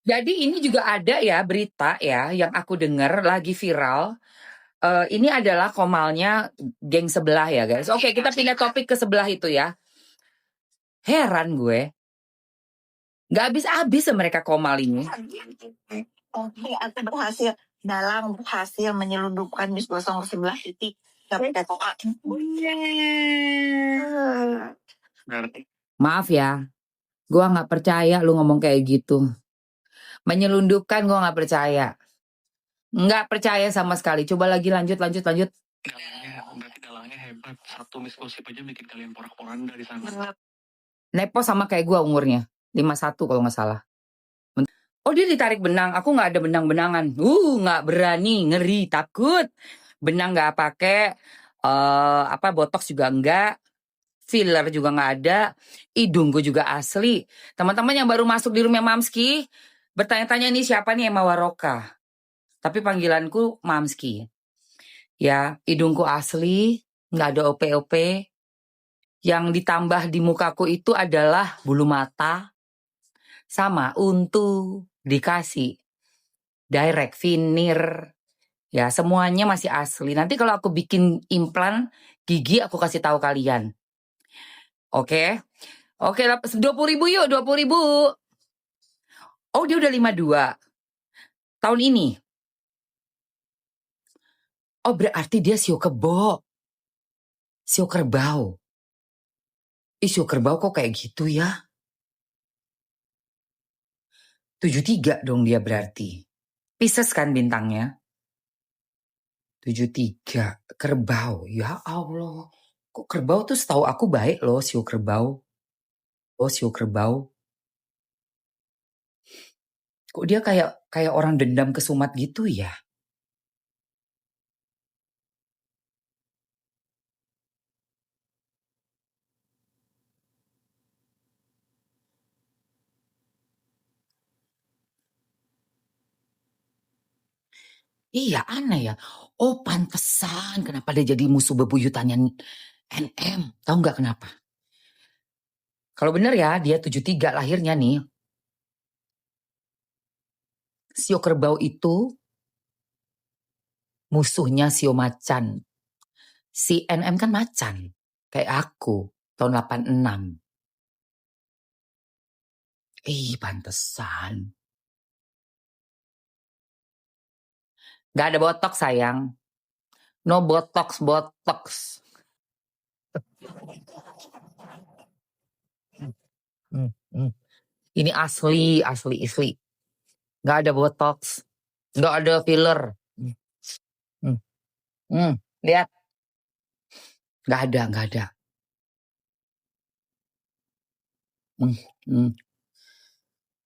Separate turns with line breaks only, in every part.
Jadi ini juga ada ya berita ya yang aku dengar lagi viral. Ini adalah komalnya geng sebelah ya guys. Oke, kita pindah topik ke sebelah itu ya. Heran gue. Gak habis-habis mereka komal ini.
Oke, aku berhasil. Dalang berhasil menyelundupkan bis kosong ke sebelah titik.
Maaf ya, gue gak percaya lu ngomong kayak gitu. Menyelundupkan gue gak percaya. Nggak percaya sama sekali. Coba lagi lanjut.
Dalangnya hebat. Satu misgosip aja bikin kalian porak-poranda di sana.
Nepo sama kayak gue umurnya. 51 kalau nggak salah. Oh dia ditarik benang. Aku nggak ada benang-benangan. Nggak berani, ngeri, takut. Benang nggak pakai. Botox juga nggak. Filler juga nggak ada. Hidung gue juga asli. Teman-teman yang baru masuk di roomnya Mamski, bertanya-tanya nih siapa nih Emma Waroka. Tapi panggilanku Mamski. Ya, hidungku asli, nggak ada OP-OP. Yang ditambah di mukaku itu adalah bulu mata sama untu dikasih direct veneer. Ya, semuanya masih asli. Nanti kalau aku bikin implan gigi aku kasih tahu kalian. Oke. Oke, 20.000 yuk, 20.000. Oh, dia udah 52 tahun ini. Oh, berarti dia sio kebo. Sio kerbau. Sio kerbau kok kayak gitu ya? 73 dong dia berarti. Pisces kan bintangnya. 73 kerbau. Ya Allah. Kok kerbau tuh setahu aku baik loh, sio kerbau. Oh, sio kerbau. Kok dia kayak orang dendam kesumat gitu ya? Iya, aneh ya. Oh, pantesan kenapa dia jadi musuh bebuyutannya NM. Tahu nggak kenapa? Kalau bener ya, dia 73 lahirnya nih. Sio kerbau itu musuhnya sio macan. Si NM kan macan. Kayak aku, tahun 86. Pantesan. Gak ada botok sayang. No botox. Ini asli. Gak ada botox. Gak ada filler. Lihat. Gak ada.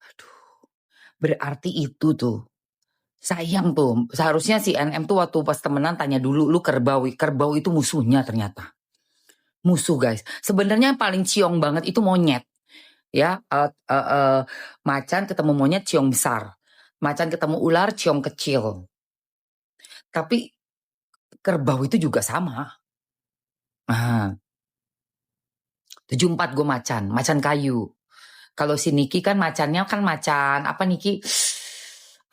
Aduh. Berarti itu tuh. Sayang tuh. Seharusnya si NM tuh waktu pas temenan tanya dulu. Lu kerbau. Kerbau itu musuhnya ternyata. Musuh guys. Sebenarnya yang paling ciong banget itu monyet. Ya. Macan ketemu monyet ciong besar. Macan ketemu ular ciong kecil. Tapi kerbau itu juga sama. 74 gue macan kayu. Kalau si Niki kan macannya kan macan apa Niki?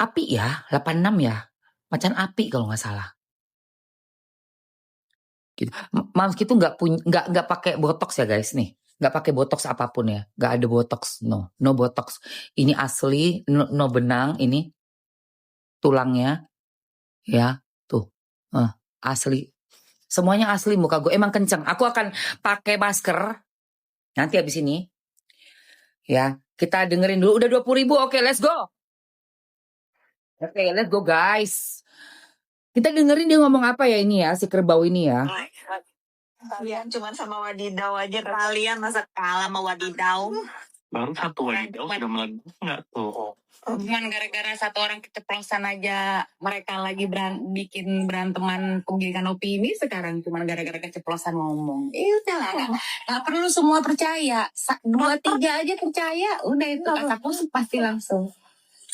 Api ya, 86 ya. Macan api kalau nggak salah. Gitu. Mams itu nggak pakai botox ya guys nih. Nggak pakai botox apapun ya. Nggak ada botox, no botox. Ini asli, no benang ini tulangnya ya tuh asli. Semuanya asli muka gue emang kenceng. Aku akan pakai masker nanti habis ini. Ya, kita dengerin dulu. Udah 20.000. Oke, let's go. Oke, let's go guys. Kita dengerin dia ngomong apa ya ini ya, si kerbau ini ya.
Kalian cuma sama wadidau aja. Kalian masa kalah sama wadidau?
Baru satu wadidau sudah meledak nggak tuh?
Cuman gara-gara satu orang keceplosan aja mereka lagi bikin beranteman penggilikan opini sekarang cuman gara-gara keceplosan ngomong. Udah lah, nggak perlu semua percaya. 2-3 aja percaya, udah itu kata pun pasti langsung.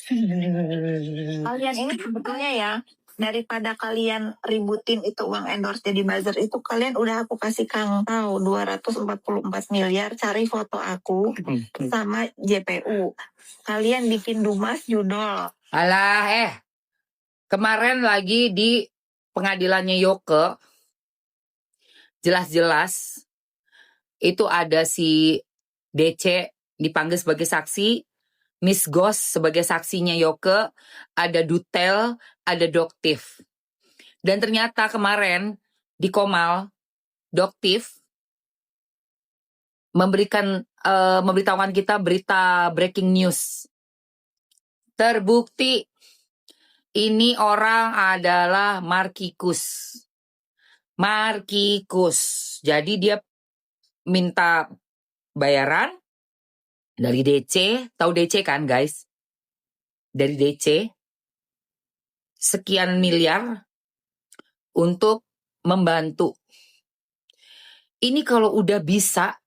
Kalian ini sebetulnya ya
daripada kalian ributin itu uang endorse jadi buzzer itu, kalian udah aku kasih Kang tahu 244 miliar, cari foto aku sama JPU. Kalian bikin dumas judul.
Alah, kemarin lagi di pengadilannya Yoke, jelas-jelas itu ada si DC dipanggil sebagai saksi, Miss Gos sebagai saksinya Yoke, ada Dutel, ada Doktif. Dan ternyata kemarin di Komal, Doktif memberitahukan kita berita breaking news. Terbukti ini orang adalah Markikus. Jadi dia minta bayaran dari DC, tahu DC kan guys? Dari DC sekian miliar untuk membantu. Ini kalau udah bisa,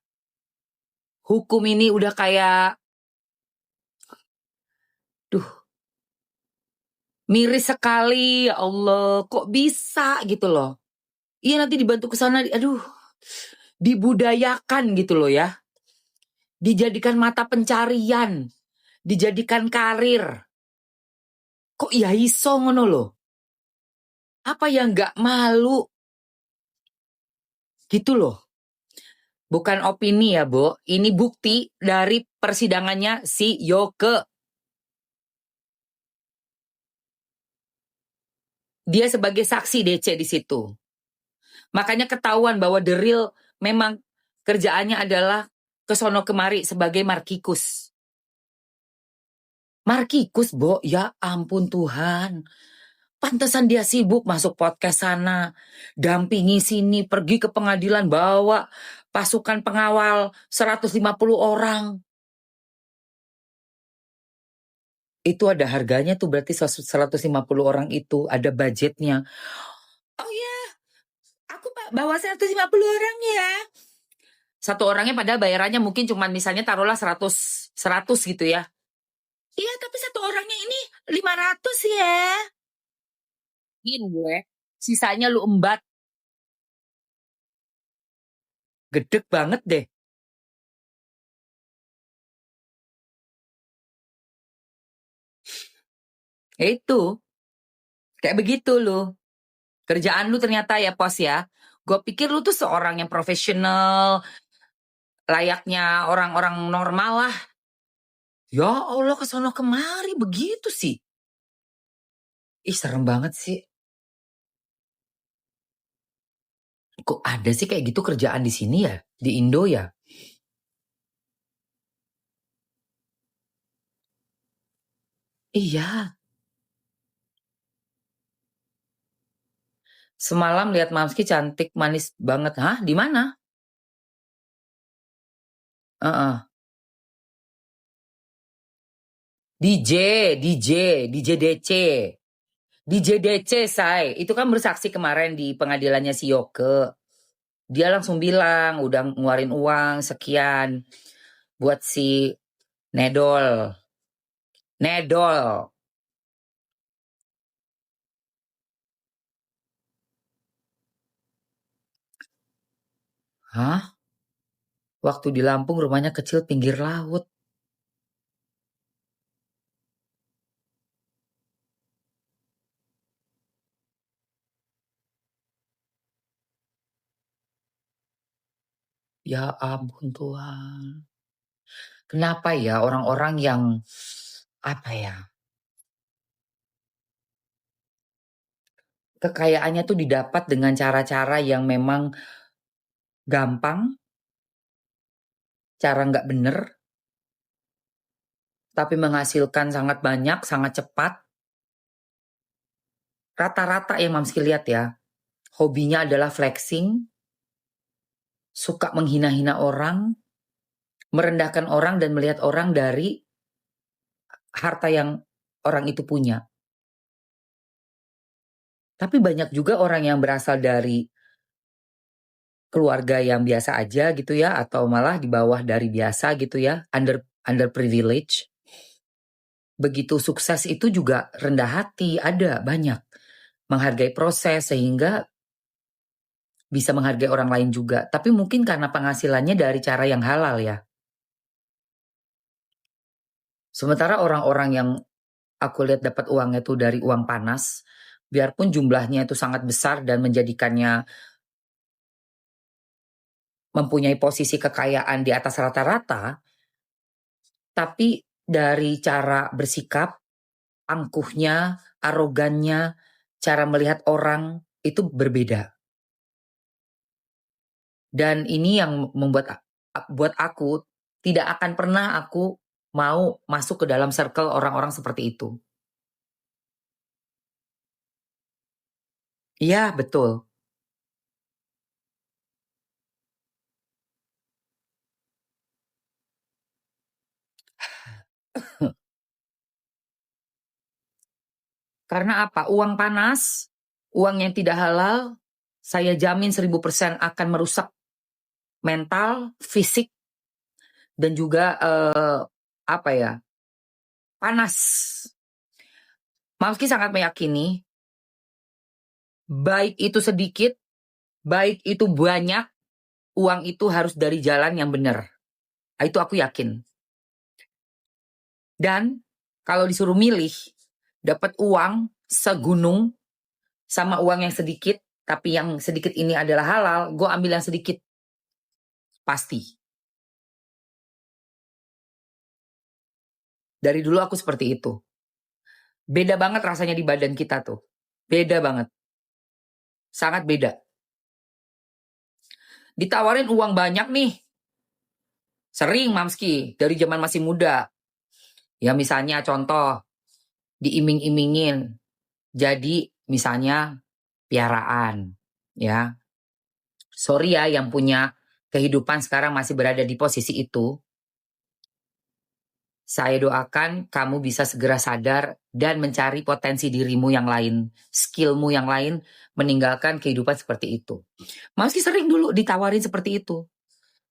hukum ini udah kayak, miris sekali, ya Allah, kok bisa gitu loh. Iya nanti dibantu ke sana, dibudayakan gitu loh ya. Dijadikan mata pencarian, dijadikan karir. Kok ya iso ngono loh? Apa yang gak malu? Gitu loh. Bukan opini ya, Bo. Ini bukti dari persidangannya si Yoke. Dia sebagai saksi DC di situ. Makanya ketahuan bahwa The Real memang kerjaannya adalah kesono kemari sebagai Markikus. Markikus, Bo, ya ampun Tuhan. Pantesan dia sibuk masuk podcast sana, dampingi sini, pergi ke pengadilan, bawa pasukan pengawal 150 orang. Itu ada harganya tuh, berarti 150 orang itu ada budgetnya. Oh ya, aku bawa 150 orang ya. Satu orangnya padahal bayarannya mungkin cuma misalnya taruhlah 100 gitu ya. Iya, tapi satu orangnya ini 500 ya. Gue, sisanya lu embat. Gedek banget deh. Itu. Kayak begitu lu. Kerjaan lu ternyata ya, Pos ya. Gue pikir lu tuh seorang yang profesional, layaknya orang-orang normal lah. Ya Allah, kesono kemari begitu sih. Ih, serem banget sih. Kok ada sih kayak gitu kerjaan di sini ya? Di Indo ya? Iya. Semalam lihat Mamski cantik, manis banget. Hah? Di mana? DJ DC. DJ DC, say. Itu kan bersaksi kemarin di pengadilannya si Yoke. Dia langsung bilang, udah ngeluarin uang sekian buat si Nedol. Hah? Waktu di Lampung rumahnya kecil pinggir laut. Ya ampun Tuhan. Kenapa ya orang-orang yang kekayaannya tuh didapat dengan cara-cara yang memang gampang, cara nggak bener, tapi menghasilkan sangat banyak, sangat cepat. Rata-rata yang Mamski lihat ya, hobinya adalah flexing, suka menghina-hina orang, merendahkan orang dan melihat orang dari harta yang orang itu punya. Tapi banyak juga orang yang berasal dari keluarga yang biasa aja gitu ya, atau malah di bawah dari biasa gitu ya, underprivileged. Begitu sukses itu juga rendah hati, ada banyak. menghargai proses sehingga bisa menghargai orang lain juga. Tapi mungkin karena penghasilannya dari cara yang halal ya. Sementara orang-orang yang aku lihat dapat uangnya itu dari uang panas, biarpun jumlahnya itu sangat besar dan menjadikannya mempunyai posisi kekayaan di atas rata-rata, tapi dari cara bersikap, angkuhnya, arogannya, cara melihat orang itu berbeda. Dan ini yang membuat buat aku tidak akan pernah aku mau masuk ke dalam circle orang-orang seperti itu. Iya, betul. Karena apa? Uang panas, uang yang tidak halal, saya jamin 1000% akan merusak mental, fisik, dan juga apa ya, panas. Mamski sangat meyakini, baik itu sedikit, baik itu banyak, uang itu harus dari jalan yang benar. Itu aku yakin. Dan kalau disuruh milih, dapat uang segunung sama uang yang sedikit, tapi yang sedikit ini adalah halal, gue ambil yang sedikit. Pasti. Dari dulu aku seperti itu. Beda banget rasanya di badan kita tuh. Beda banget. Sangat beda. Ditawarin uang banyak nih. Sering Mamski, dari zaman masih muda. Ya misalnya contoh, diiming-imingin. Jadi misalnya piaraan. Ya. Sorry ya yang punya kehidupan sekarang masih berada di posisi itu. Saya doakan kamu bisa segera sadar dan mencari potensi dirimu yang lain, skillmu yang lain, meninggalkan kehidupan seperti itu. Meski sering dulu ditawarin seperti itu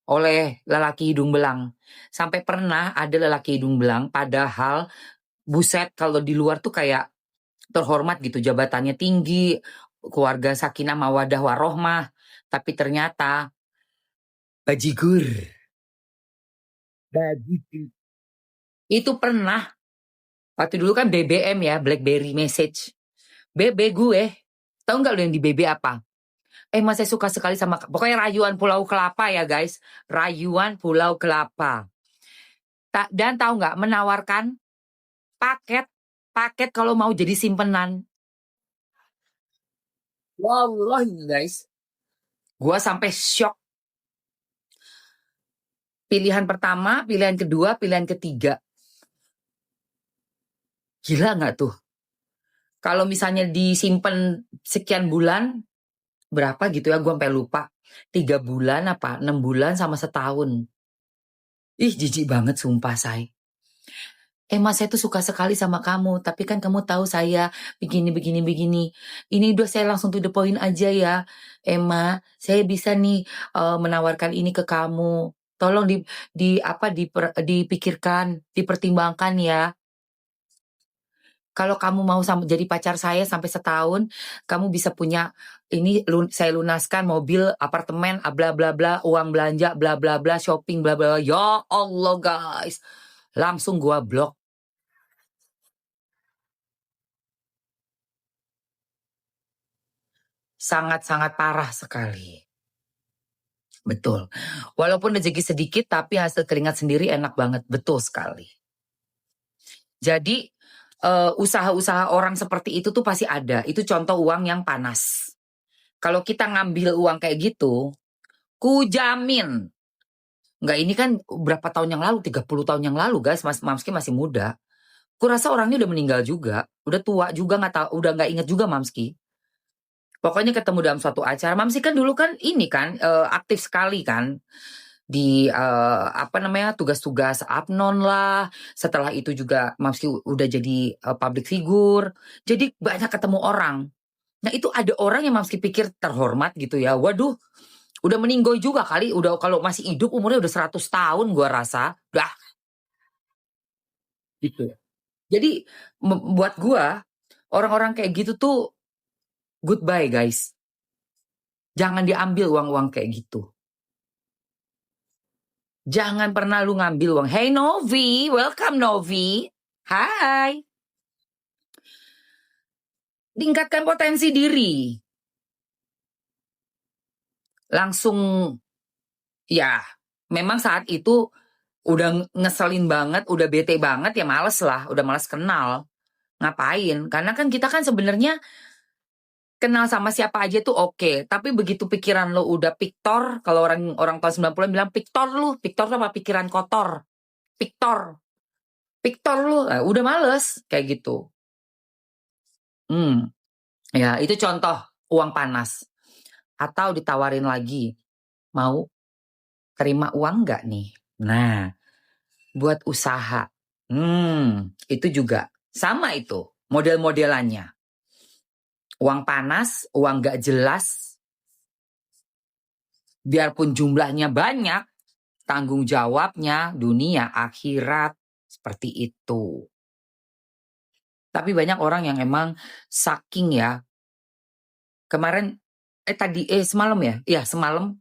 oleh lelaki hidung belang. Sampai pernah ada lelaki hidung belang, padahal buset kalau di luar tuh kayak terhormat gitu, jabatannya tinggi, keluarga sakinah mawadah warohmah, tapi ternyata bajigur. Bajigur. Itu pernah. Waktu dulu kan BBM ya, BlackBerry Message. BB gue. Tahu nggak lo yang di BB apa? Mas saya suka sekali sama, pokoknya rayuan Pulau Kelapa ya guys. Rayuan Pulau Kelapa. Dan tahu nggak, menawarkan paket kalau mau jadi simpenan. Wallah guys. Gua sampai shock. Pilihan pertama, pilihan kedua, pilihan ketiga. Gila nggak tuh? Kalau misalnya disimpan sekian bulan, berapa gitu ya, gue sampai lupa. 3 bulan apa, 6 bulan sama setahun. Ih, jijik banget sumpah say. Mas saya tuh suka sekali sama kamu, tapi kan kamu tahu saya begini. Ini udah saya langsung to the point aja ya. Emma, saya bisa nih menawarkan ini ke kamu. Tolong dipikirkan, dipertimbangkan ya. Kalau kamu mau jadi pacar saya sampai setahun, kamu bisa punya ini, saya lunaskan mobil, apartemen, bla bla bla, uang belanja, bla bla bla, shopping, bla bla. Ya Allah guys, langsung gua blok. Sangat-sangat parah sekali. Betul. Walaupun rezeki sedikit, tapi hasil keringat sendiri enak banget. Betul sekali. Jadi usaha-usaha orang seperti itu tuh pasti ada. Itu contoh uang yang panas. Kalau kita ngambil uang kayak gitu, ku jamin. Enggak, ini kan berapa tahun yang lalu, 30 tahun yang lalu guys, Mamski masih muda. Ku rasa orangnya udah meninggal juga, udah tua juga, nggak tahu, udah nggak inget juga Mamski. Pokoknya ketemu dalam suatu acara. Mamski kan dulu kan ini kan aktif sekali kan di tugas-tugas apnon lah. Setelah itu juga Mamski udah jadi public figure. Jadi banyak ketemu orang. Nah itu ada orang yang Mamski pikir terhormat gitu ya. Waduh, udah meninggoy juga kali. Udah kalau masih hidup umurnya udah 100 tahun gua rasa. Dah. Gitu. Jadi buat gua orang-orang kayak gitu tuh Goodbye guys. Jangan diambil uang-uang kayak gitu. Jangan pernah lu ngambil uang. Hey Novi, welcome Novi. Hai. Tingkatkan potensi diri. Langsung, ya memang saat itu udah ngeselin banget, udah bete banget, ya males lah, udah males kenal. Ngapain? Karena kan kita kan sebenarnya kenal sama siapa aja tuh oke. Tapi begitu pikiran lo udah piktor, kalau orang tahun 90-an bilang piktor tuh apa pikiran kotor. Piktor lu, udah males kayak gitu. Ya itu contoh uang panas. Atau ditawarin lagi, mau terima uang nggak nih? Nah, buat usaha, itu juga sama itu model-modelannya. Uang panas, uang nggak jelas, biarpun jumlahnya banyak, tanggung jawabnya dunia akhirat seperti itu. Tapi banyak orang yang emang saking ya. Kemarin semalam ya? Iya, semalam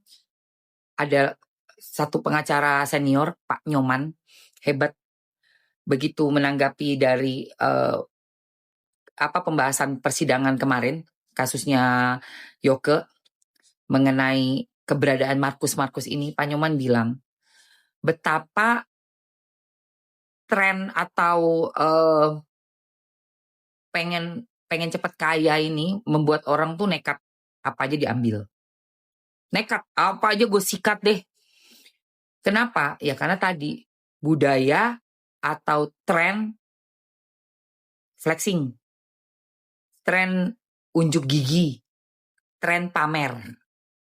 ada satu pengacara senior, Pak Nyoman, hebat. Begitu menanggapi dari pembahasan persidangan kemarin, kasusnya Yoke mengenai keberadaan Markus ini, Pak Nyoman bilang betapa tren atau pengen cepat kaya ini membuat orang tuh nekat apa aja diambil. Nekat apa aja gue sikat deh. Kenapa? Ya karena tadi budaya atau tren flexing, tren unjuk gigi, tren pamer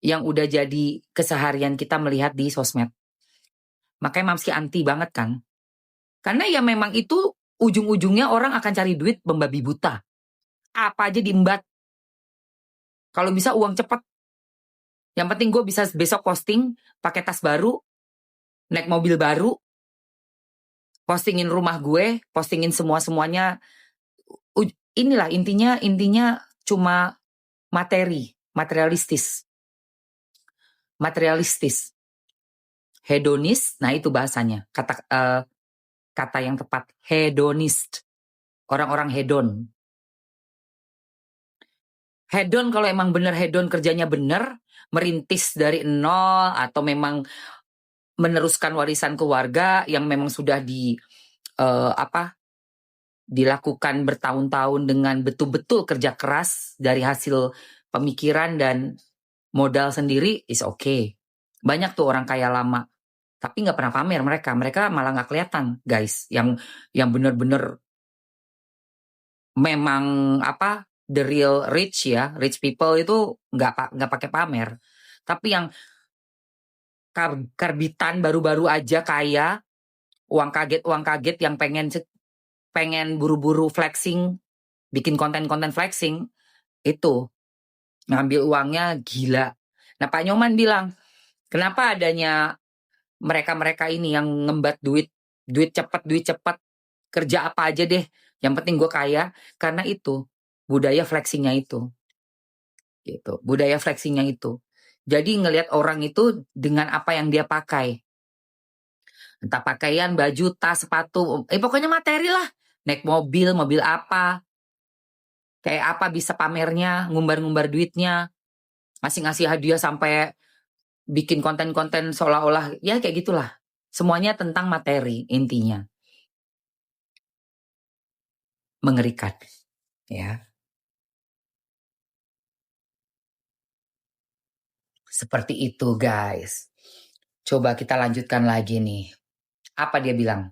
yang udah jadi keseharian kita melihat di sosmed. Makanya Mamski anti banget kan. Karena ya memang itu ujung-ujungnya orang akan cari duit membabi buta. Apa aja diembat. Kalau bisa uang cepat. Yang penting gue bisa besok posting, pakai tas baru, naik mobil baru, postingin rumah gue, postingin semuanya. Inilah intinya cuma materialistis. Hedonis, nah itu bahasanya. Kata yang tepat, hedonist. Orang-orang hedon. Hedon kalau emang bener hedon kerjanya bener, merintis dari nol atau memang meneruskan warisan keluarga yang memang sudah dilakukan bertahun-tahun dengan betul-betul kerja keras dari hasil pemikiran dan modal sendiri, is okay. Banyak tuh orang kaya lama, tapi nggak pernah pamer mereka malah nggak kelihatan guys, yang bener-bener memang the real rich people itu nggak pakai pamer, tapi yang karbitan baru-baru aja kaya, uang kaget yang pengen buru-buru flexing, bikin konten flexing, itu ngambil uangnya gila. Nah Pak Nyoman bilang, kenapa adanya mereka ini yang ngembat duit cepat, kerja apa aja deh, yang penting gue kaya, karena itu budaya flexingnya itu. Gitu. Budaya flexingnya itu. Jadi ngelihat orang itu dengan apa yang dia pakai. Entah pakaian, baju, tas, sepatu, pokoknya materi lah. Naik mobil apa. Kayak apa bisa pamernya, ngumbar-ngumbar duitnya. Ngasih hadiah sampai bikin konten-konten seolah-olah, ya kayak gitulah. Semuanya tentang materi intinya. Mengerikan. Ya. Seperti itu guys. Coba kita lanjutkan lagi nih. Apa dia bilang?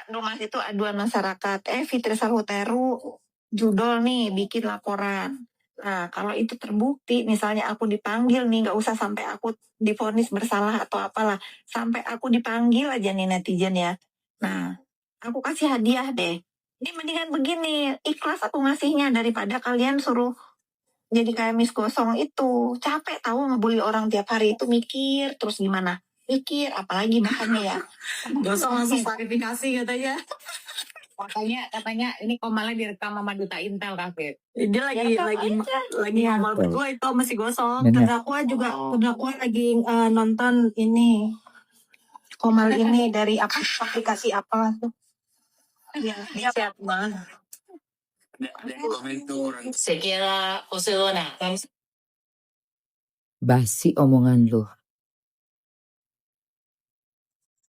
Rumah itu aduan masyarakat. Fitri Sahuteru judul nih bikin laporan. Nah kalau itu terbukti, misalnya aku dipanggil nih, nggak usah sampai aku divonis bersalah atau apalah, sampai aku dipanggil aja nih netizen ya. Nah aku kasih hadiah deh. Ini mendingan begini, ikhlas aku ngasihnya daripada kalian suruh jadi kayak Miss Gosong itu. Capek tahu ngebully orang tiap hari itu, mikir terus gimana. Mikir apalagi bahannya ya.
Gosong langsung klarifikasi katanya. Katanya ini Komala direkam sama Duta Intel Cafe.
Dia lagi ngomong berdua itu masih gosong.
Bener.
Terdakwa lagi nonton ini Komal ini dari aplikasi apa tuh? Dia siap banget.
Sekira Osona.
Basi omongan lu.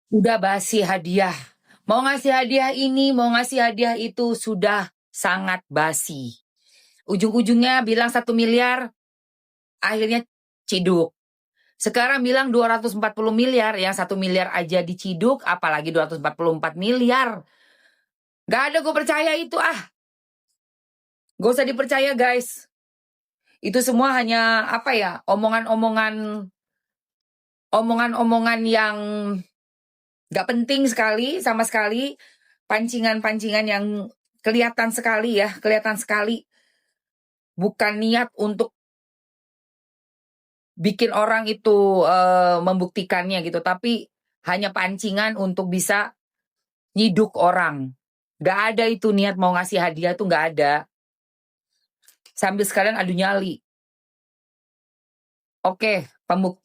Udah basi hadiah. Mau ngasih hadiah ini, mau ngasih hadiah itu sudah sangat basi. Ujung-ujungnya bilang 1 miliar, akhirnya ciduk. Sekarang bilang 240 miliar, yang 1 miliar aja diciduk, apalagi 244 miliar. Gak ada gue percaya itu Gak usah dipercaya guys. Itu semua hanya apa ya, omongan-omongan yang gak penting sekali, sama sekali. Pancingan-pancingan yang kelihatan sekali. Bukan niat untuk bikin orang itu membuktikannya gitu, tapi hanya pancingan untuk bisa nyiduk orang. Gak ada itu niat mau ngasih hadiah tuh gak ada. Sambil sekalian adu nyali. Oke,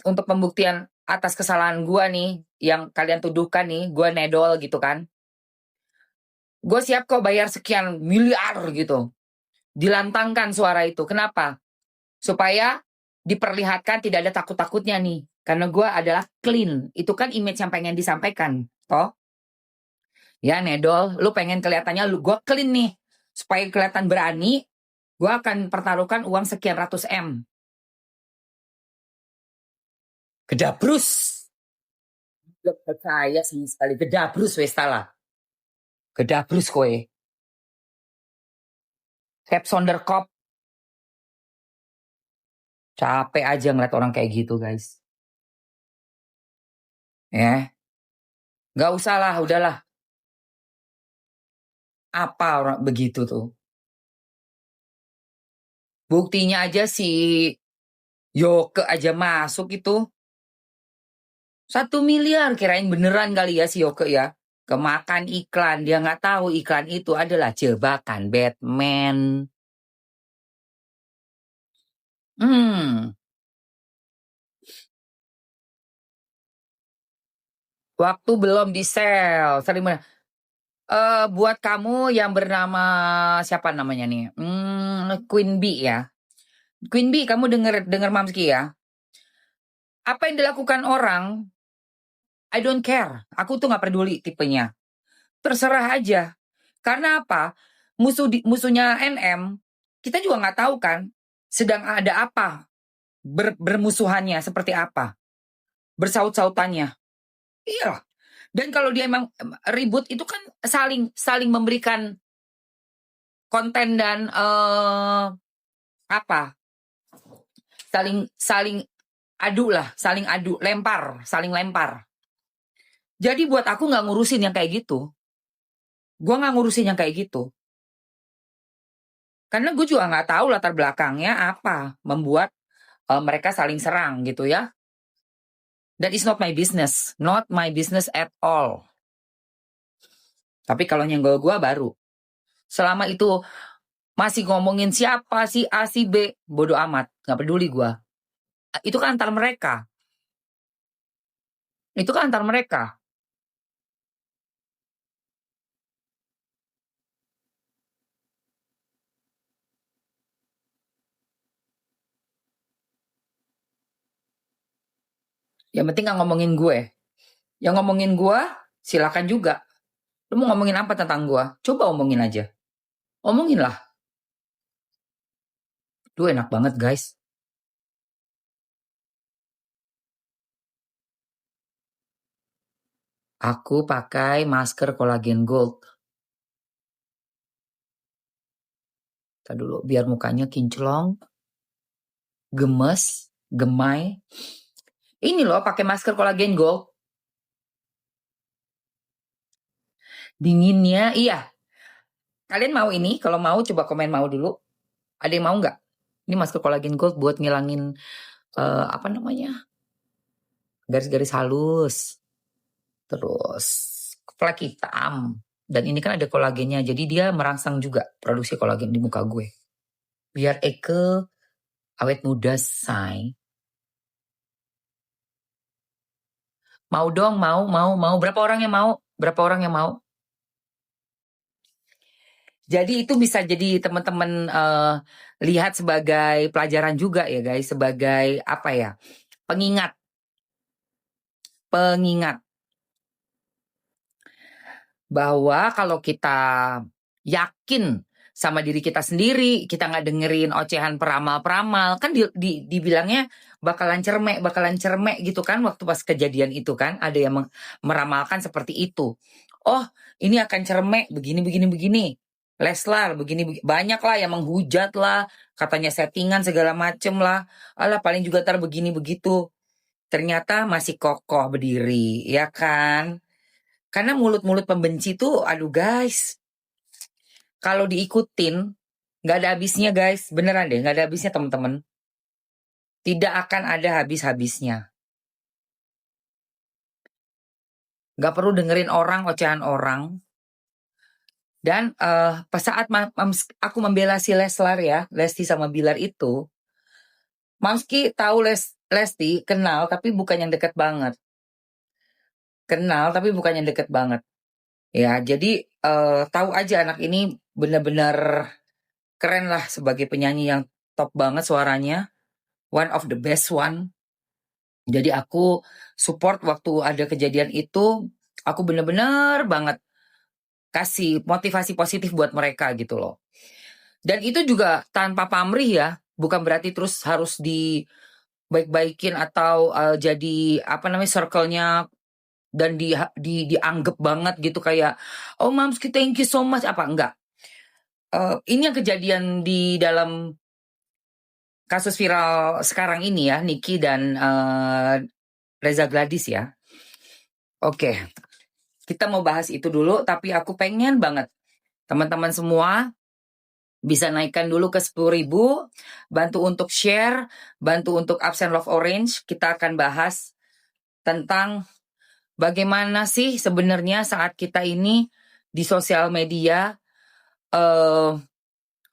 untuk pembuktian atas kesalahan gua nih, yang kalian tuduhkan nih, gua nedol gitu kan. Gue siap kok bayar sekian miliar gitu. Dilantangkan suara itu. Kenapa? Supaya diperlihatkan tidak ada takut-takutnya nih. Karena gue adalah clean. Itu kan image yang pengen disampaikan. Toh? Ya nedol, lu pengen kelihatannya gue clean nih. Supaya kelihatan berani, gue akan pertaruhkan uang sekian ratus M. Gedabrus. Gak percaya sih sekali. Gedabrus Westala. Gedabrus kowe. Cap Sonderkop. Capek aja ngeliat orang kayak gitu guys. Ya. Gak usah lah, udahlah. Apa orang begitu tuh? Buktinya aja si Yoke aja masuk itu. 1 miliar, kirain beneran kali ya si Yoke ya. Kemakan iklan, dia nggak tahu iklan itu adalah jebakan Batman. Waktu belum di sell. Buat kamu yang bernama siapa namanya nih? Queen Bee ya. Queen Bee, kamu denger Mamski ya. Apa yang dilakukan orang, I don't care. Aku tuh nggak peduli tipenya. Terserah aja. Karena apa? Musuhnya NM, kita juga nggak tahu kan. Sedang ada apa? Bermusuhannya seperti apa? Bersaut-sautannya. Iya. Dan kalau dia emang ribut itu kan saling memberikan konten dan saling adu lah, saling lempar. Jadi buat aku nggak ngurusin yang kayak gitu. Gue nggak ngurusin yang kayak gitu. Karena gue juga nggak tahu latar belakangnya apa membuat mereka saling serang gitu ya. That is not my business. Not my business at all. Tapi kalau nyenggol gue baru. Selama itu masih ngomongin siapa, si A, si B, bodo amat. Gak peduli gue. Itu kan antar mereka. Yang penting gak ngomongin gue. Yang ngomongin gue, silakan juga. Lu mau ngomongin apa tentang gue? Coba omongin aja. Omongin lah. Duh, enak banget guys. Aku pakai masker Collagen Gold. Kita dulu biar mukanya kinclong. Gemes, gemai. Ini loh pakai masker Collagen Gold. Dinginnya, iya. Kalian mau ini? Kalau mau coba komen mau dulu. Ada yang mau nggak? Ini masker Collagen Gold buat ngilangin garis-garis halus. Terus flek hitam. Dan ini kan ada kolagennya, jadi dia merangsang juga produksi kolagen di muka gue. Biar Eke awet muda, say. Mau dong, mau. Berapa orang yang mau? Berapa orang yang mau? Jadi itu bisa jadi teman-teman lihat sebagai pelajaran juga ya guys, sebagai apa ya? Pengingat. Bahwa kalau kita yakin sama diri kita sendiri, kita nggak dengerin ocehan peramal-peramal, kan dibilangnya bakalan cermek gitu kan, waktu pas kejadian itu kan, ada yang meramalkan seperti itu. Oh, ini akan cermek, begini. Leslar, begini, banyak lah yang menghujat lah, katanya settingan segala macem lah, alah paling juga ntar begini begitu. Ternyata masih kokoh berdiri, ya kan? Karena mulut-mulut pembenci tuh, aduh guys, kalau diikutin, nggak ada habisnya guys. Beneran deh, nggak ada habisnya teman-teman. Tidak akan ada habis-habisnya. Nggak perlu dengerin orang, ocehan orang. Dan pas saat aku membela si Leslar ya, Lesti sama Bilar itu, Mamski tahu Lesti, kenal tapi bukan yang deket banget. Ya, jadi tahu aja anak ini benar-benar keren lah sebagai penyanyi yang top banget suaranya. One of the best one. Jadi aku support waktu ada kejadian itu. Aku bener-bener banget kasih motivasi positif buat mereka gitu loh. Dan itu juga tanpa pamrih ya. Bukan berarti terus harus dibaik-baikin atau jadi apa namanya circle-nya dan dianggap banget gitu kayak oh Mamski thank you so much apa enggak. Ini yang kejadian di dalam kasus viral sekarang ini ya, Niki dan Reza Gladys ya. Oke, kita mau bahas itu dulu, tapi aku pengen banget teman-teman semua bisa naikkan dulu ke 10.000, bantu untuk share, bantu untuk Absen Love Orange. Kita akan bahas tentang bagaimana sih sebenarnya saat kita ini di sosial media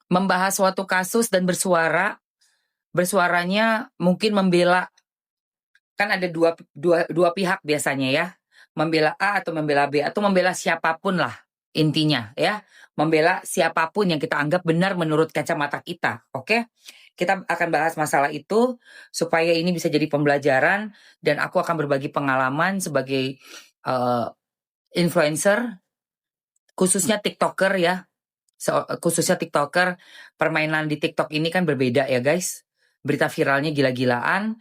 membahas suatu kasus dan bersuaranya mungkin membela, kan ada dua pihak biasanya ya, membela A atau membela B atau membela siapapun lah intinya ya, membela siapapun yang kita anggap benar menurut kacamata kita. Oke, kita akan bahas masalah itu supaya ini bisa jadi pembelajaran dan aku akan berbagi pengalaman sebagai influencer, khususnya TikToker ya. Khususnya TikToker, permainan di TikTok ini kan berbeda ya guys. Berita viralnya gila-gilaan,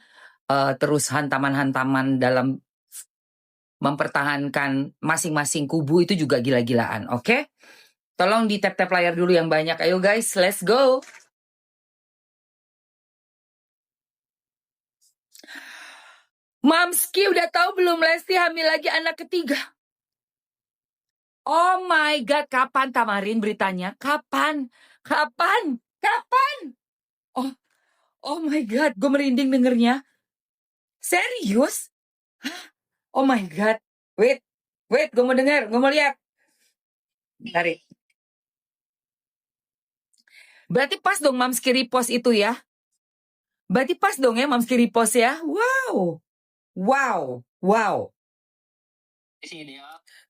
terus hantaman-hantaman dalam mempertahankan masing-masing kubu itu juga gila-gilaan, oke? Tolong di tap-tap layar dulu yang banyak. Ayo guys, let's go. Mamski udah tahu belum Lesti hamil lagi anak ketiga? Oh my God, kapan Tamarin beritanya? Kapan? Oh my God, gue merinding dengernya. Serius? Oh my God. Wait, gue mau denger, gue mau lihat. Tarik. Berarti pas dong Mamski repost itu ya? Berarti pas dong ya Mamski repost ya? Wow.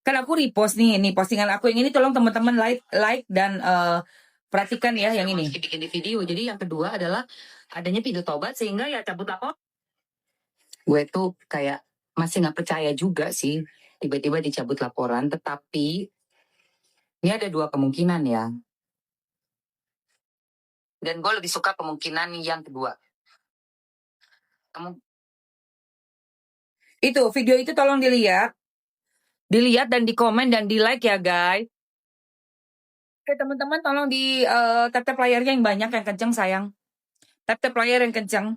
Kan aku repost nih postingan aku yang ini, tolong teman-teman like dan perhatikan ya yang ini.
Bikin di video. Jadi yang kedua adalah adanya pintu tobat sehingga ya cabut lapor. Gue tuh kayak masih nggak percaya juga sih tiba-tiba dicabut laporan. Tetapi ini ada dua kemungkinan ya. Dan gue lebih suka kemungkinan yang kedua.
Itu video itu tolong dilihat dan di komen dan di like ya guys. Oke teman-teman, tolong di tap-tap layarnya yang banyak, yang kenceng sayang. Tap-tap layar yang kenceng.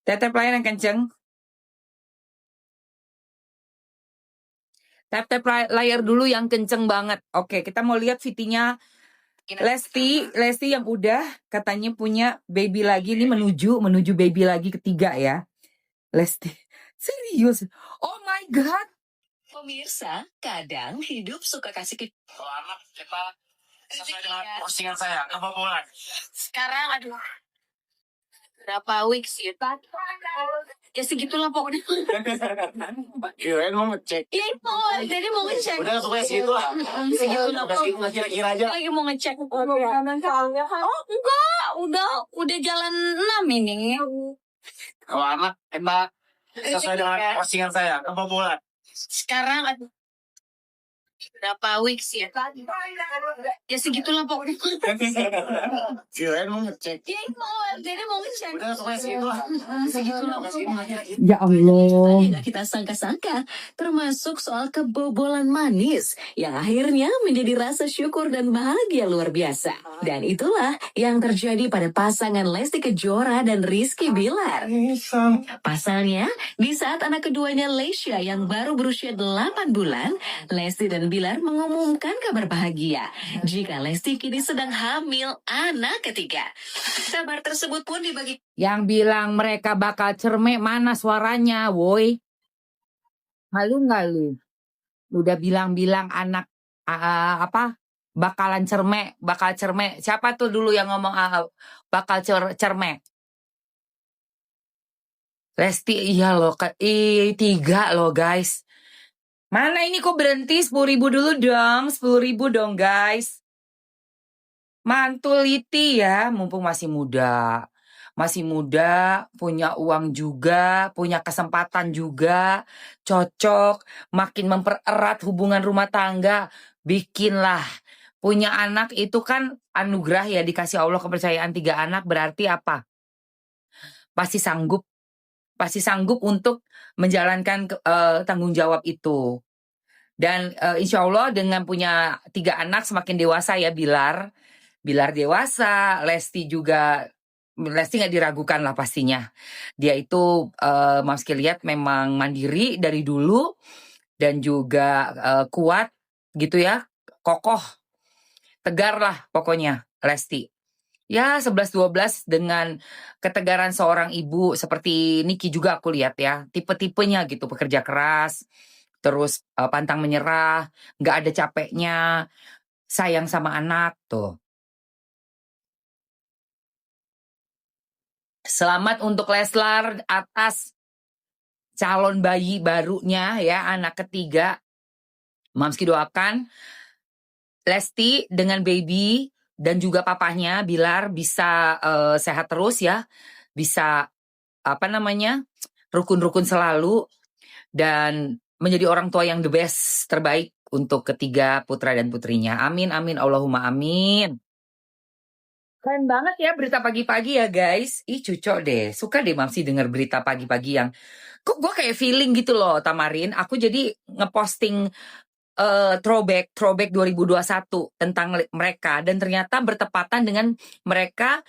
Tap-tap layar yang kenceng. Tap-tap layar dulu yang kenceng banget. Oke, kita mau lihat VT-nya Lesti yang udah katanya punya baby lagi nih, menuju baby lagi ketiga ya. Lesti. Serius. Oh my god.
Pemirsa, kadang hidup suka kasih
Kalau anak kita sesuai dengan postingan saya kebobolan.
Sekarang aduh berapa weeks ya? Ya segitulah pokoknya.
Kirain mau ngecek.
Ya itu, jadi mau ngecek.
Udah pokoknya segitu lah.
Segitulah.
Udah segitu lah kira-kira aja.
Lagi mau ngecek. Oh enggak, udah jalan 6 ini.
Kalau anak kita sesuai dengan postingan saya kebobolan.
Sekarang aduh berapa weeks ya? Ya segitulah pokoknya.
Kirain mau ngecek.
Ya itu, jadi mau ngecek.
Udah pokoknya segitu lah.
Segitulah.
Ya Allah.
yang gak kita sangka-sangka, termasuk soal kebobolan manis yang akhirnya menjadi rasa syukur dan bahagia luar biasa. Dan itulah yang terjadi pada pasangan Lesti Kejora dan Rizky Bilar. Pasalnya, di saat anak keduanya Lesya yang baru berusia 8 bulan, Lesti dan Bilar mengumumkan kabar bahagia jika Lesti kini sedang hamil anak ketiga. Kabar tersebut pun dibagi
Yang bilang mereka bakal cermek, mana suaranya, woi? Malu nggak lu? Udah bilang-bilang anak apa? Bakal cermek. Siapa tuh dulu yang ngomong bakal cermek? Lesti, iya loh, 3 loh guys. Mana ini kok berhenti? 10.000 dulu dong, 10.000 dong guys. Mantul Liti ya, mumpung masih muda. Masih muda, punya uang juga, punya kesempatan juga, cocok, makin mempererat hubungan rumah tangga, bikinlah. Punya anak itu kan anugerah ya, dikasih Allah kepercayaan 3 anak, berarti apa? Pasti sanggup untuk menjalankan tanggung jawab itu. Dan insya Allah dengan punya 3 anak semakin dewasa ya Bilar dewasa, Lesti nggak diragukan lah pastinya. Dia itu Mamski lihat memang mandiri dari dulu dan juga kuat gitu ya, kokoh, tegar lah pokoknya Lesti. Ya 11-12 dengan ketegaran seorang ibu seperti Niki juga aku lihat ya. Tipe-tipenya gitu, pekerja keras, terus pantang menyerah, nggak ada capeknya, sayang sama anak tuh. Selamat untuk Leslar atas calon bayi barunya ya, anak ketiga. Mamski doakan Lesti dengan baby dan juga papahnya Bilar bisa sehat terus ya, bisa rukun-rukun selalu dan menjadi orang tua yang the best, terbaik untuk ketiga putra dan putrinya. Amin amin Allahumma amin. Keren banget ya berita pagi-pagi ya guys. Ih cucok deh, suka deh Mamsi denger berita pagi-pagi yang kok gue kayak feeling gitu loh Tamarin. Aku jadi ngeposting throwback 2021 tentang mereka dan ternyata bertepatan dengan mereka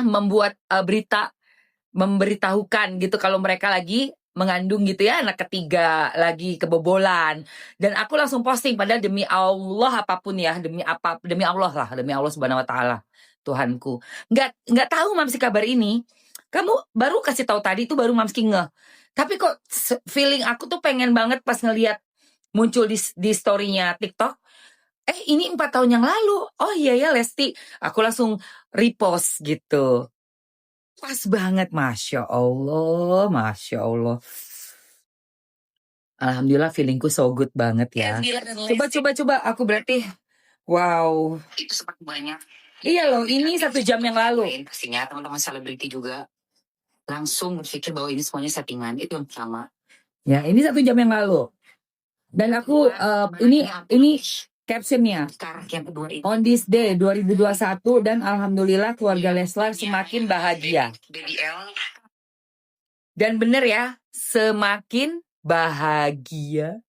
membuat berita, memberitahukan gitu kalau mereka lagi mengandung gitu ya, anak ketiga lagi kebobolan. Dan aku langsung posting, padahal demi Allah apapun ya, demi Allah lah, demi Allah Subhanahu wa taala, Tuhanku. Nggak tahu Mamsi kabar ini. Kamu baru kasih tahu tadi itu baru Mamski ngeh. Tapi kok feeling aku tuh pengen banget pas ngelihat muncul di story-nya TikTok. Ini 4 tahun yang lalu. Oh iya ya Lesti. Aku langsung repost gitu. Pas banget, Masya Allah, Masya Allah. Alhamdulillah feelingku so good banget ya. Coba, aku berarti, wow.
Itu sempat banyak.
Iya loh, ini 1 jam yang lalu.
Pastinya teman-teman selebriti juga langsung berpikir bahwa ini semuanya settingan. Itu yang pertama.
Ya, ini 1 jam yang lalu. Dan aku, ini captionnya.
Yang kedua ini.
On this day 2021 dan alhamdulillah keluarga Leslar semakin bahagia.
Baby L.
Dan bener ya, semakin bahagia.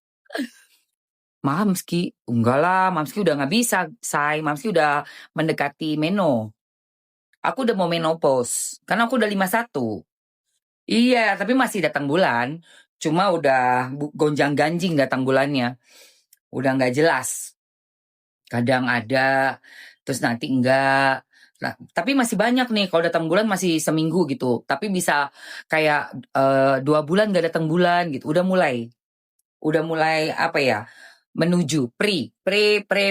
Mamski, enggak lah, Mamski udah gak bisa, say. Mamski udah mendekati Aku udah mau menopause, karena aku udah 51. Iya, tapi masih datang bulan. Cuma udah gonjang-ganjing datang bulannya. Udah gak jelas. Kadang ada, terus nanti enggak. Nah, tapi masih banyak nih, kalau datang bulan masih seminggu gitu. Tapi bisa kayak 2 bulan gak datang bulan gitu. Udah mulai apa ya, menuju pre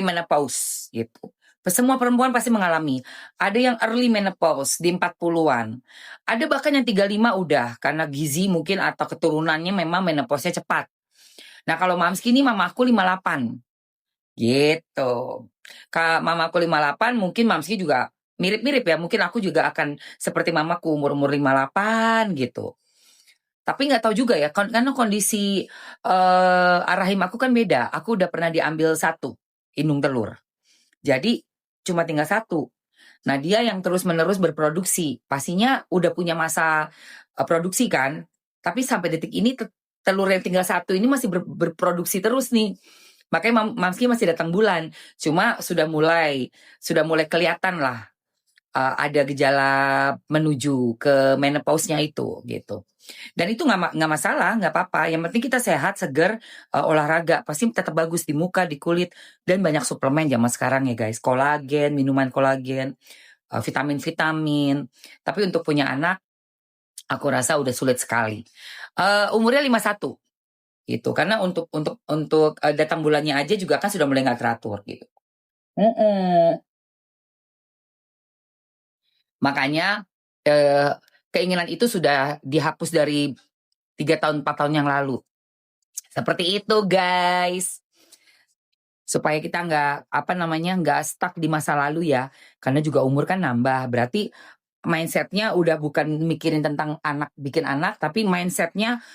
menopause gitu. Semua perempuan pasti mengalami. Ada yang early menopause di 40-an. Ada bahkan yang 35 udah, karena gizi mungkin atau keturunannya memang menopause-nya cepat. Nah kalau Mamski ini mamaku 58. Gitu. Kak mamaku 58, mungkin Mamski juga mirip-mirip ya. Mungkin aku juga akan seperti mamaku umur-umur 58 gitu. Tapi nggak tahu juga ya, karena kondisi rahim aku kan beda. Aku udah pernah diambil 1 indung telur. Jadi cuma tinggal 1. Nah dia yang terus-menerus berproduksi. Pastinya udah punya masa produksi kan. Tapi sampai detik ini telur yang tinggal 1 ini masih berproduksi terus nih. Makanya Mamski masih datang bulan. Cuma sudah mulai kelihatan lah ada gejala menuju ke menopause-nya itu gitu. Dan itu nggak masalah, nggak apa-apa. Yang penting kita sehat, seger, olahraga. Pasti tetap bagus di muka, di kulit. Dan banyak suplemen zaman sekarang ya guys. Kolagen, minuman kolagen, vitamin-vitamin. Tapi untuk punya anak, aku rasa udah sulit sekali. Umurnya 51 gitu. Karena untuk datang bulannya aja juga kan sudah mulai nggak teratur gitu. Makanya keinginan itu sudah dihapus dari 3 tahun 4 tahun yang lalu. Seperti itu guys. Supaya kita nggak stuck di masa lalu ya. Karena juga umur kan nambah. Berarti mindsetnya udah bukan mikirin tentang bikin anak, tapi mindsetnya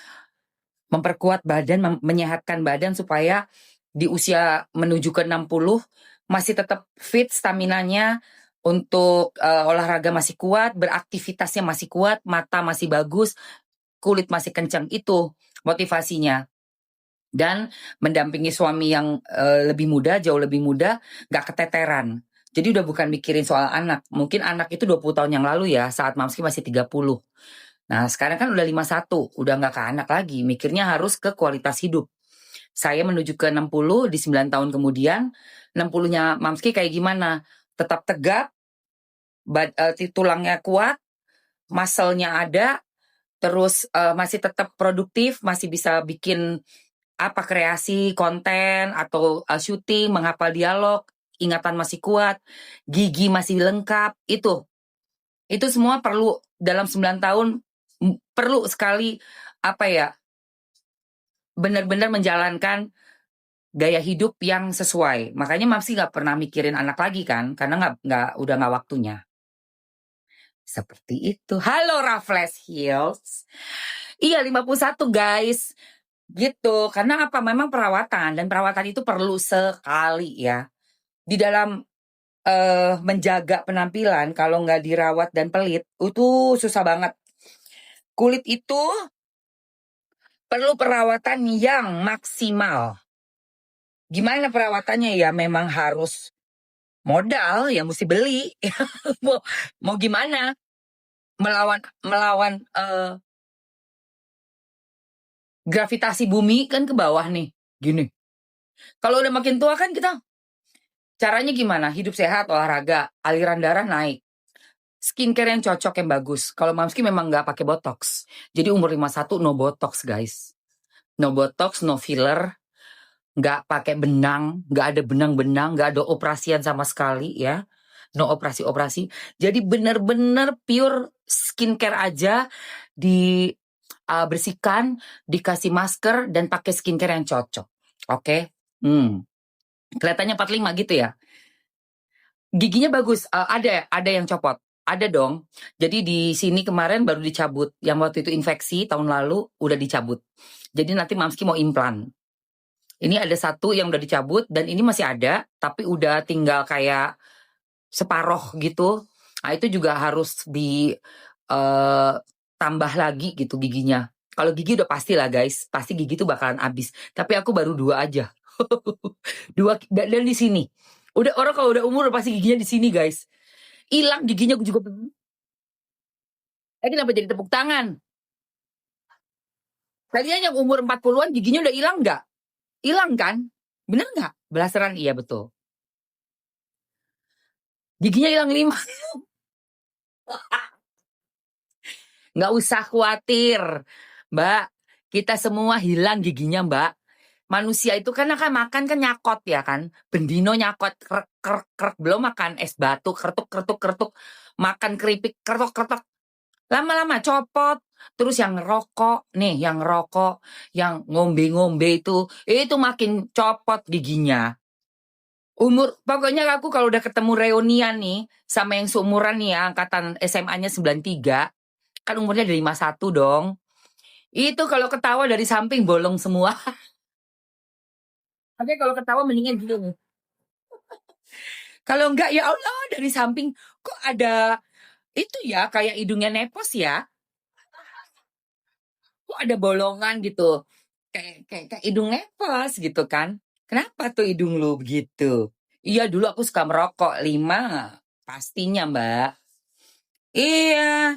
memperkuat badan, menyehatkan badan supaya di usia menuju ke 60 masih tetap fit staminanya, untuk olahraga masih kuat, beraktivitasnya masih kuat, mata masih bagus, kulit masih kencang. Itu motivasinya. Dan mendampingi suami yang lebih muda, jauh lebih muda, gak keteteran. Jadi udah bukan mikirin soal anak. Mungkin anak itu 20 tahun yang lalu ya, saat Mamski masih 30. Nah sekarang kan udah 51, udah gak ke anak lagi. Mikirnya harus ke kualitas hidup. Saya menuju ke 60 di 9 tahun kemudian. 60-nya Mamski kayak gimana? Tetap tegap, tulangnya kuat, muscle-nya ada, terus masih tetap produktif, masih bisa bikin kreasi konten atau syuting, menghafal dialog, ingatan masih kuat, gigi masih lengkap. Itu semua perlu dalam 9 tahun, perlu sekali benar-benar menjalankan gaya hidup yang sesuai. Makanya Mamsi nggak pernah mikirin anak lagi kan, karena udah nggak waktunya. Seperti itu. Halo Raffles Hills. Iya 51 guys. Gitu. Karena apa? Memang perawatan. Dan perawatan itu perlu sekali ya. Di dalam menjaga penampilan, kalau nggak dirawat dan pelit, itu susah banget. Kulit itu perlu perawatan yang maksimal. Gimana perawatannya ya? Memang harus modal, ya mesti beli. mau gimana? Melawan gravitasi bumi kan ke bawah nih. Gini. Kalau udah makin tua kan kita caranya gimana? Hidup sehat, olahraga, aliran darah naik. Skincare yang cocok, yang bagus. Kalau Mamski memang nggak pakai botox. Jadi umur 51 no botox guys. No botox, no filler. Nggak pakai benang, nggak ada benang-benang, nggak ada operasian sama sekali ya. No operasi-operasi. Jadi benar-benar pure skincare aja, dibersihkan, dikasih masker, dan pakai skincare yang cocok. Oke? Kelihatannya 45 gitu ya. Giginya bagus, ada yang copot. Ada dong. Jadi di sini kemarin baru dicabut. Yang waktu itu infeksi tahun lalu udah dicabut. Jadi nanti Mamski mau implan. Ini ada 1 yang udah dicabut dan ini masih ada, tapi udah tinggal kayak separoh gitu. Nah itu juga harus ditambah lagi gitu giginya. Kalau gigi udah pasti lah guys, pasti gigi tuh bakalan habis. Tapi aku baru 2 aja. 2 dan di sini. Udah orang kalau udah umur pasti giginya di sini guys. Hilang giginya juga. Kenapa jadi tepuk tangan? Kalian yang umur 40-an giginya udah hilang nggak? Hilang kan? Bener nggak? Belasaran iya betul. Giginya hilang 5. Nggak usah khawatir, Mbak. Kita semua hilang giginya, Mbak. Manusia itu kan akan makan kan nyakot ya kan. Bendino nyakot krek krek krek, belum makan es batu kertuk kertuk kertuk, makan keripik kertok kertok. Lama-lama copot. Terus yang rokok, nih yang rokok, yang ngombe-ngombe itu makin copot giginya. Pokoknya aku kalau udah ketemu reunian nih, sama yang seumuran nih ya, angkatan SMA-nya 93, kan umurnya dari 51 dong. Itu kalau ketawa dari samping bolong semua. Oke, kalau ketawa mendingan gini. Kalau enggak, ya Allah, dari samping kok ada itu ya, kayak hidungnya nepos ya. Kok ada bolongan gitu. Kayak hidung nepos gitu kan. Kenapa tuh hidung lu begitu? Iya, dulu aku suka merokok 5. Pastinya, Mbak. Iya,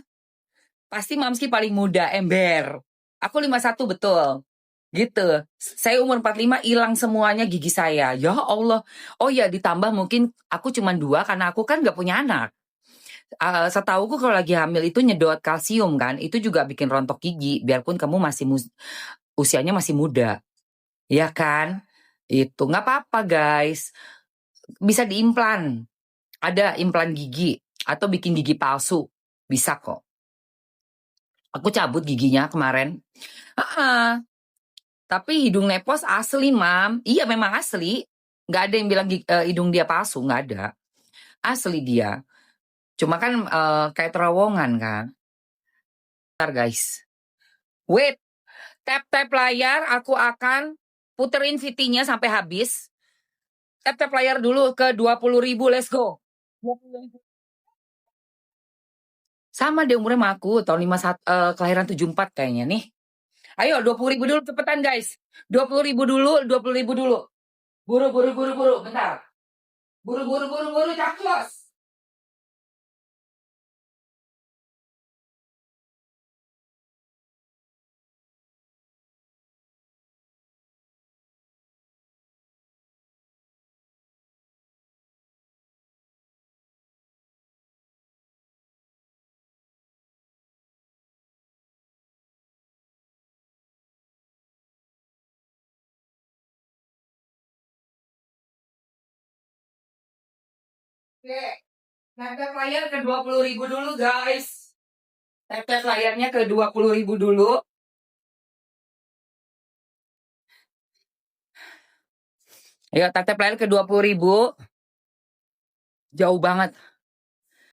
pasti Mamski paling muda, ember. Aku 51 betul. Gitu. Saya umur 45 hilang semuanya gigi saya. Ya Allah. Oh ya, ditambah mungkin aku cuma 2 karena aku kan nggak punya anak. Setauku kalau lagi hamil itu nyedot kalsium kan, itu juga bikin rontok gigi biarpun kamu masih usianya masih muda. Ya kan? Itu nggak apa-apa guys. Bisa diimplan. Ada implan gigi atau bikin gigi palsu. Bisa kok. Aku cabut giginya kemarin. Tapi hidung nepos asli, Mam. Iya memang asli. Nggak ada yang bilang hidung dia palsu, nggak ada. Asli dia. Cuma kan kayak terowongan kan. Bentar guys. Wait. Tap-tap layar, aku akan puterin VT-nya sampai habis. Tap-tap layar dulu ke 20.000, let's go. 20.000. Sama deh umurnya sama aku, tahun 51, kelahiran 74 kayaknya nih. Ayo 20.000 dulu cepetan guys. 20.000 dulu, 20.000 dulu. Buru, bentar. Buru, caplos. Oke, tap layar ke 20.000 dulu guys. Tap layarnya ke 20.000 dulu. Ayo tap layar ke 20.000. Jauh banget.